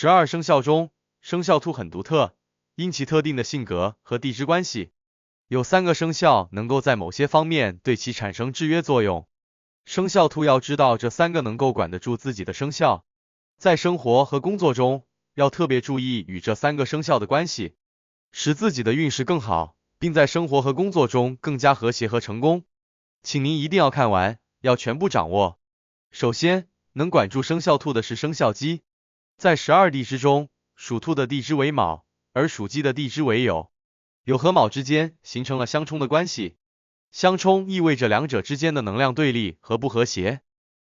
12生肖中，生肖兔很独特，因其特定的性格和地支关系，有3个生肖能够在某些方面对其产生制约作用。生肖兔要知道这3个能够管得住自己的生肖，在生活和工作中要特别注意与这3个生肖的关系，使自己的运势更好，并在生活和工作中更加和谐和成功。请您一定要看完，要全部掌握。首先，能管住生肖兔的是生肖鸡。在12地支中，属兔的地支为卯，而属鸡的地支为酉。酉和卯之间形成了相冲的关系，相冲意味着两者之间的能量对立和不和谐。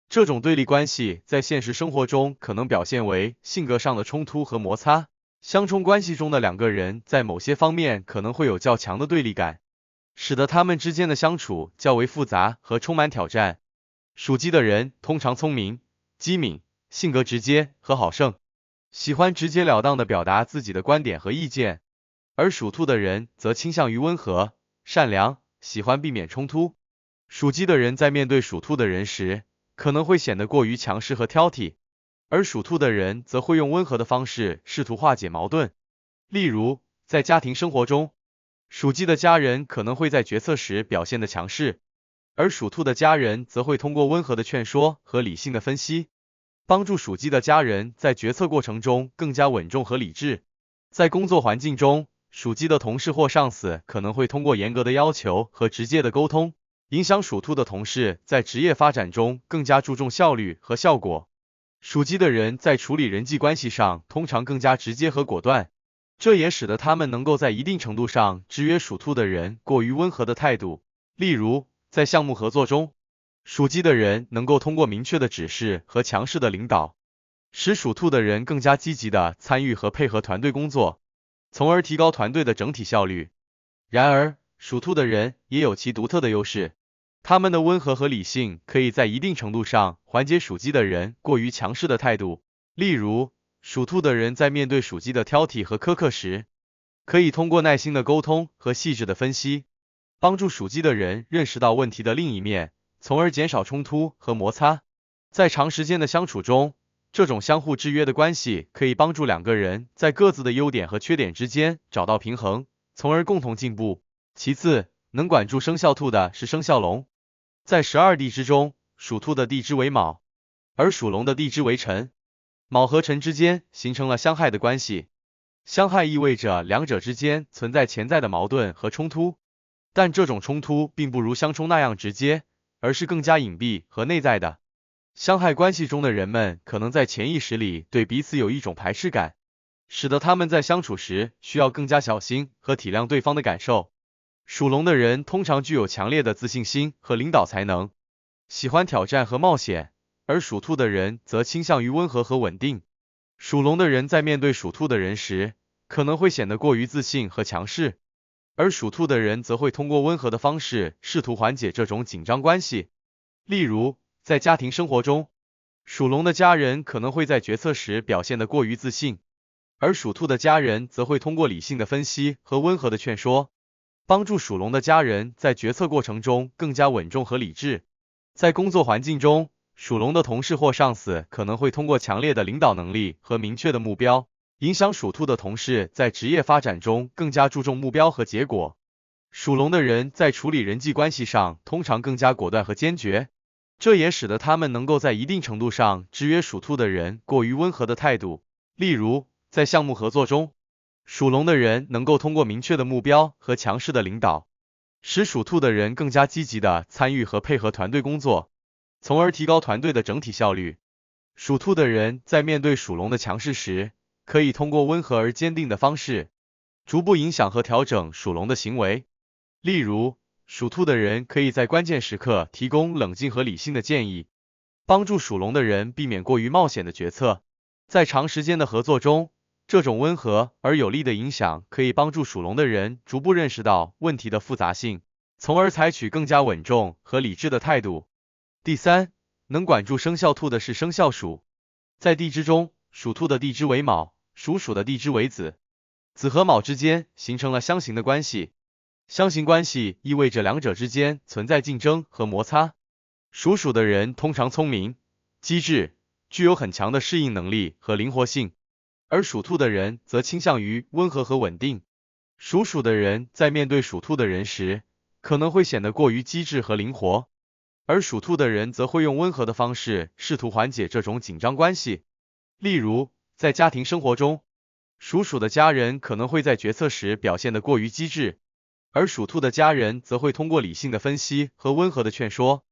这种对立关系在现实生活中可能表现为性格上的冲突和摩擦。相冲关系中的2个人在某些方面可能会有较强的对立感，使得他们之间的相处较为复杂和充满挑战。属鸡的人通常聪明、机敏，性格直接和好胜，喜欢直截了当地表达自己的观点和意见，而属兔的人则倾向于温和、善良，喜欢避免冲突。属鸡的人在面对属兔的人时，可能会显得过于强势和挑剔，而属兔的人则会用温和的方式试图化解矛盾。例如，在家庭生活中，属鸡的家人可能会在决策时表现得强势，而属兔的家人则会通过温和的劝说和理性的分析，帮助属鸡的家人在决策过程中更加稳重和理智。在工作环境中，属鸡的同事或上司可能会通过严格的要求和直接的沟通，影响属兔的同事在职业发展中更加注重效率和效果。属鸡的人在处理人际关系上通常更加直接和果断，这也使得他们能够在一定程度上制约属兔的人过于温和的态度。例如，在项目合作中，属鸡的人能够通过明确的指示和强势的领导，使属兔的人更加积极的参与和配合团队工作，从而提高团队的整体效率。然而，属兔的人也有其独特的优势，他们的温和和理性可以在一定程度上缓解属鸡的人过于强势的态度。例如，属兔的人在面对属鸡的挑剔和苛刻时，可以通过耐心的沟通和细致的分析，帮助属鸡的人认识到问题的另一面，从而减少冲突和摩擦。在长时间的相处中，这种相互制约的关系可以帮助2个人在各自的优点和缺点之间找到平衡，从而共同进步。其次，能管住生肖兔的是生肖龙。在12地支中，属兔的地支为卯，而属龙的地支为辰。卯和辰之间形成了相害的关系，相害意味着两者之间存在潜在的矛盾和冲突，但这种冲突并不如相冲那样直接，而是更加隐蔽和内在的。相害关系中的人们可能在潜意识里对彼此有一种排斥感，使得他们在相处时需要更加小心和体谅对方的感受。属龙的人通常具有强烈的自信心和领导才能，喜欢挑战和冒险，而属兔的人则倾向于温和和稳定。属龙的人在面对属兔的人时，可能会显得过于自信和强势，而属兔的人则会通过温和的方式试图缓解这种紧张关系。例如，在家庭生活中，属龙的家人可能会在决策时表现得过于自信，而属兔的家人则会通过理性的分析和温和的劝说，帮助属龙的家人在决策过程中更加稳重和理智。在工作环境中，属龙的同事或上司可能会通过强烈的领导能力和明确的目标，影响属兔的同事在职业发展中更加注重目标和结果。属龙的人在处理人际关系上通常更加果断和坚决，这也使得他们能够在一定程度上制约属兔的人过于温和的态度。例如，在项目合作中，属龙的人能够通过明确的目标和强势的领导，使属兔的人更加积极的参与和配合团队工作，从而提高团队的整体效率。属兔的人在面对属龙的强势时，可以通过温和而坚定的方式，逐步影响和调整属龙的行为。例如，属兔的人可以在关键时刻提供冷静和理性的建议，帮助属龙的人避免过于冒险的决策。在长时间的合作中，这种温和而有力的影响可以帮助属龙的人逐步认识到问题的复杂性，从而采取更加稳重和理智的态度。第三，能管住生肖兔的是生肖鼠。在地支中，属兔的地支为卯，属鼠的地支为子。子和卯之间形成了相刑的关系，相刑关系意味着两者之间存在竞争和摩擦。属鼠的人通常聪明、机智，具有很强的适应能力和灵活性，而属兔的人则倾向于温和和稳定。属鼠的人在面对属兔的人时，可能会显得过于机智和灵活，而属兔的人则会用温和的方式试图缓解这种紧张关系。例如，在家庭生活中，属鼠的家人可能会在决策时表现得过于机智，而属兔的家人则会通过理性的分析和温和的劝说，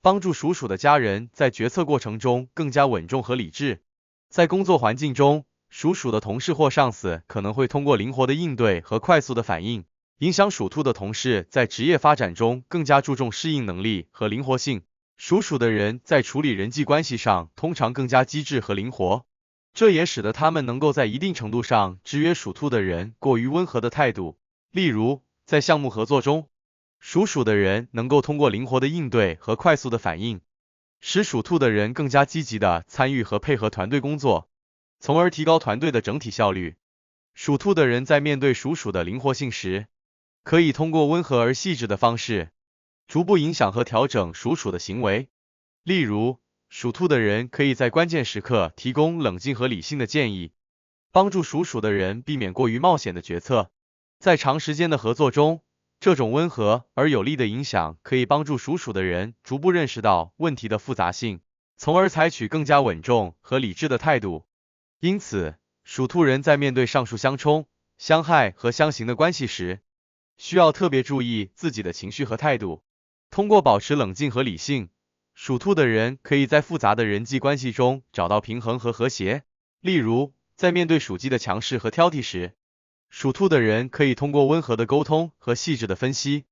帮助属鼠的家人在决策过程中更加稳重和理智。在工作环境中，属鼠的同事或上司可能会通过灵活的应对和快速的反应，影响属兔的同事在职业发展中更加注重适应能力和灵活性。属鼠的人在处理人际关系上通常更加机智和灵活，这也使得他们能够在一定程度上制约属兔的人过于温和的态度。例如，在项目合作中，属鼠的人能够通过灵活的应对和快速的反应，使属兔的人更加积极的参与和配合团队工作，从而提高团队的整体效率。属兔的人在面对属鼠的灵活性时，可以通过温和而细致的方式，逐步影响和调整属鼠的行为。例如，属兔的人可以在关键时刻提供冷静和理性的建议，帮助属鼠的人避免过于冒险的决策。在长时间的合作中，这种温和而有力的影响可以帮助属鼠的人逐步认识到问题的复杂性，从而采取更加稳重和理智的态度。因此，属兔人在面对上述相冲、相害和相刑的关系时，需要特别注意自己的情绪和态度。通过保持冷静和理性，属兔的人可以在复杂的人际关系中找到平衡和和谐。例如，在面对属鸡的强势和挑剔时，属兔的人可以通过温和的沟通和细致的分析，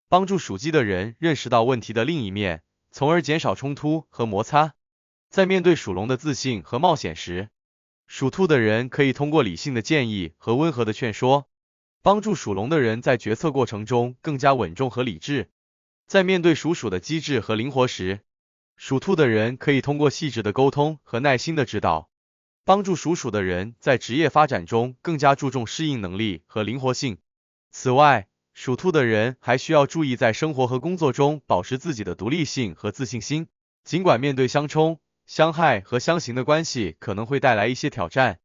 帮助属鸡的人认识到问题的另一面，从而减少冲突和摩擦。在面对属龙的自信和冒险时，属兔的人可以通过理性的建议和温和的劝说，帮助属龙的人在决策过程中更加稳重和理智。在面对属鼠的机智和灵活时，属兔的人可以通过细致的沟通和耐心的指导，帮助属鼠的人在职业发展中更加注重适应能力和灵活性。此外，属兔的人还需要注意在生活和工作中保持自己的独立性和自信心。尽管面对相冲、相害和相刑的关系可能会带来一些挑战，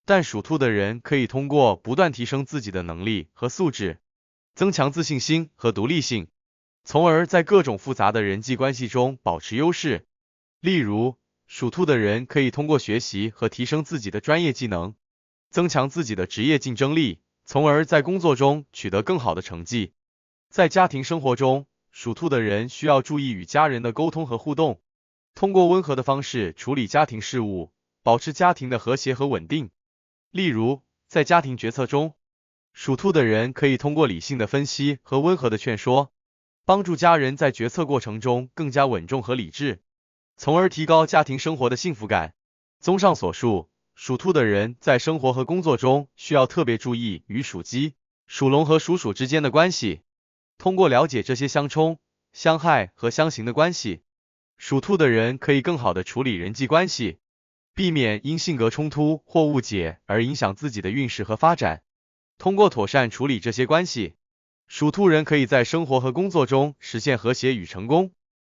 但属兔的人可以通过不断提升自己的能力和素质，增强自信心和独立性，从而在各种复杂的人际关系中保持优势。例如，属兔的人可以通过学习和提升自己的专业技能，增强自己的职业竞争力，从而在工作中取得更好的成绩。在家庭生活中，属兔的人需要注意与家人的沟通和互动，通过温和的方式处理家庭事务，保持家庭的和谐和稳定。例如，在家庭决策中，属兔的人可以通过理性的分析和温和的劝说，帮助家人在决策过程中更加稳重和理智，从而提高家庭生活的幸福感。综上所述，属兔的人在生活和工作中需要特别注意与属鸡、属龙和属鼠之间的关系。通过了解这些相冲、相害和相刑的关系，属兔的人可以更好的处理人际关系，避免因性格冲突或误解而影响自己的运势和发展。通过妥善处理这些关系，属兔人可以在生活和工作中实现和谐与成功。